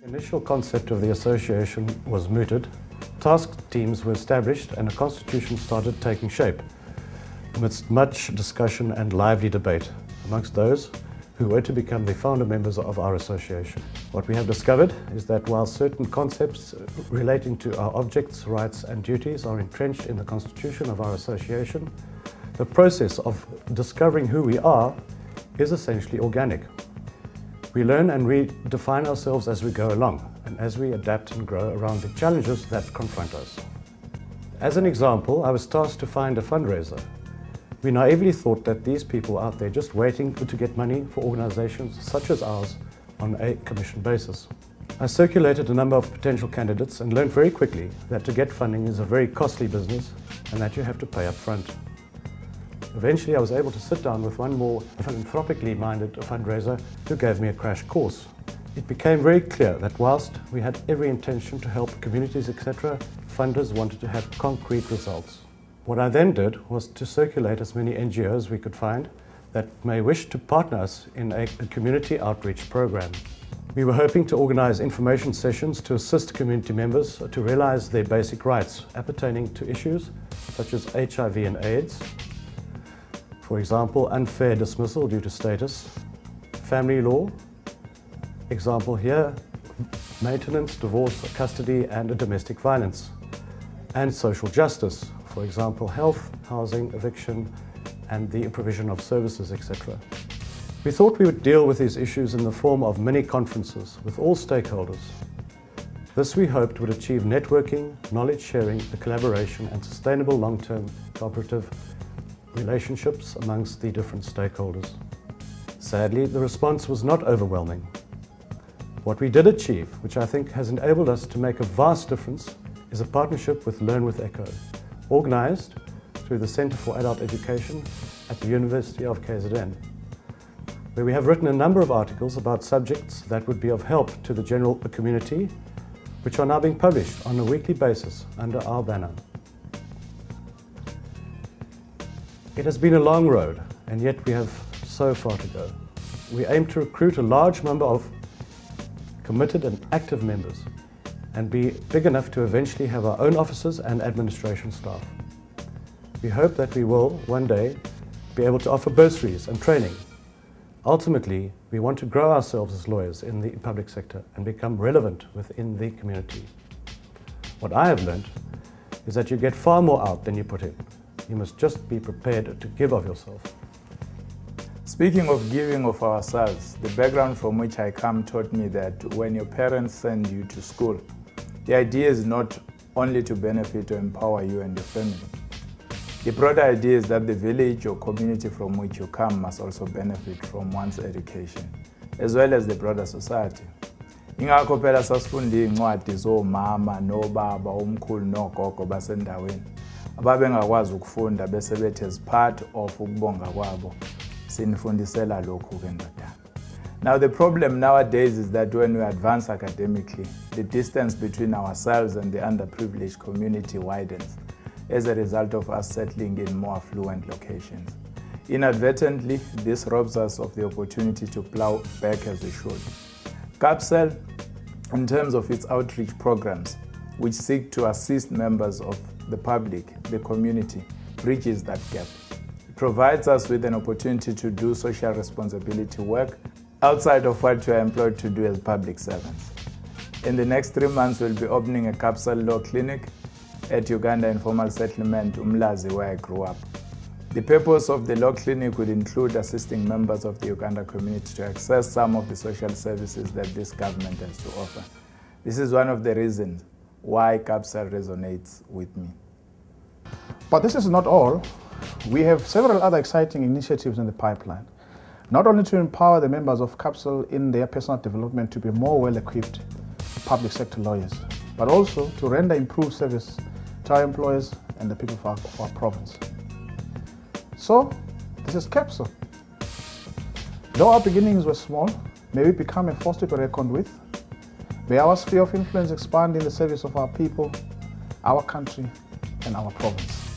The initial concept of the association was mooted, task teams were established and a constitution started taking shape, amidst much discussion and lively debate amongst those who were to become the founder members of our association. What we have discovered is that while certain concepts relating to our objects, rights and duties are entrenched in the constitution of our association, the process of discovering who we are is essentially organic. We learn and redefine ourselves as we go along and as we adapt and grow around the challenges that confront us. As an example, I was tasked to find a fundraiser. We naively thought that these people out there just waiting to get money for organisations such as ours on a commission basis. I circulated a number of potential candidates and learned very quickly that to get funding is a very costly business and that you have to pay up front. Eventually I was able to sit down with one more philanthropically minded fundraiser who gave me a crash course. It became very clear that whilst we had every intention to help communities, etc., funders wanted to have concrete results. What I then did was to circulate as many NGOs we could find that may wish to partner us in a community outreach program. We were hoping to organise information sessions to assist community members to realise their basic rights appertaining to issues such as HIV and AIDS, for example, unfair dismissal due to status, family law, example here, maintenance, divorce, custody and domestic violence, and social justice, for example, health, housing, eviction, and the provision of services, etc. We thought we would deal with these issues in the form of mini conferences with all stakeholders. This we hoped would achieve networking, knowledge sharing, collaboration, and sustainable long-term cooperative relationships amongst the different stakeholders. Sadly, the response was not overwhelming. What we did achieve, which I think has enabled us to make a vast difference, is a partnership with Learn with Echo, organised through the Centre for Adult Education at the University of KZN, where we have written a number of articles about subjects that would be of help to the general community, which are now being published on a weekly basis under our banner. It has been a long road, and yet we have so far to go. We aim to recruit a large number of committed and active members and be big enough to eventually have our own offices and administration staff. We hope that we will, one day, be able to offer bursaries and training. Ultimately, we want to grow ourselves as lawyers in the public sector and become relevant within the community. What I have learned is that you get far more out than you put in. You must just be prepared to give of yourself. Speaking of giving of ourselves, the background from which I come taught me that when your parents send you to school, the idea is not only to benefit or empower you and your family. The broader idea is that the village or community from which you come must also benefit from one's education, as well as the broader society. Ingakho phela sasifunda iy'ncwadi zomama nobaba omkhulu nogogo basendaweni ababengakwazi ukufunda bese bethi as part of ukubonga kwabo sinifundisela lokhu ke ndodana. Now the problem nowadays is that when we advance academically, the distance between ourselves and the underprivileged community widens as a result of us settling in more affluent locations. Inadvertently, this robs us of the opportunity to plow back as we should. Kapsl, in terms of its outreach programs, which seek to assist members of the public, the community, bridges that gap. It provides us with an opportunity to do social responsibility work outside of what we are employed to do as public servants. In the next 3 months, we'll be opening a Kapsl Law Clinic at Uganda Informal Settlement, Umlazi, where I grew up. The purpose of the law clinic would include assisting members of the Uganda community to access some of the social services that this government has to offer. This is one of the reasons why Kapsl resonates with me. But this is not all. We have several other exciting initiatives in the pipeline, not only to empower the members of Kapsl in their personal development to be more well-equipped public sector lawyers, but also to render improved service to our employers and the people of our province. So, this is Kapsl. Though our beginnings were small, may we become a force to be reckoned with. May our sphere of influence expand in the service of our people, our country, and our province.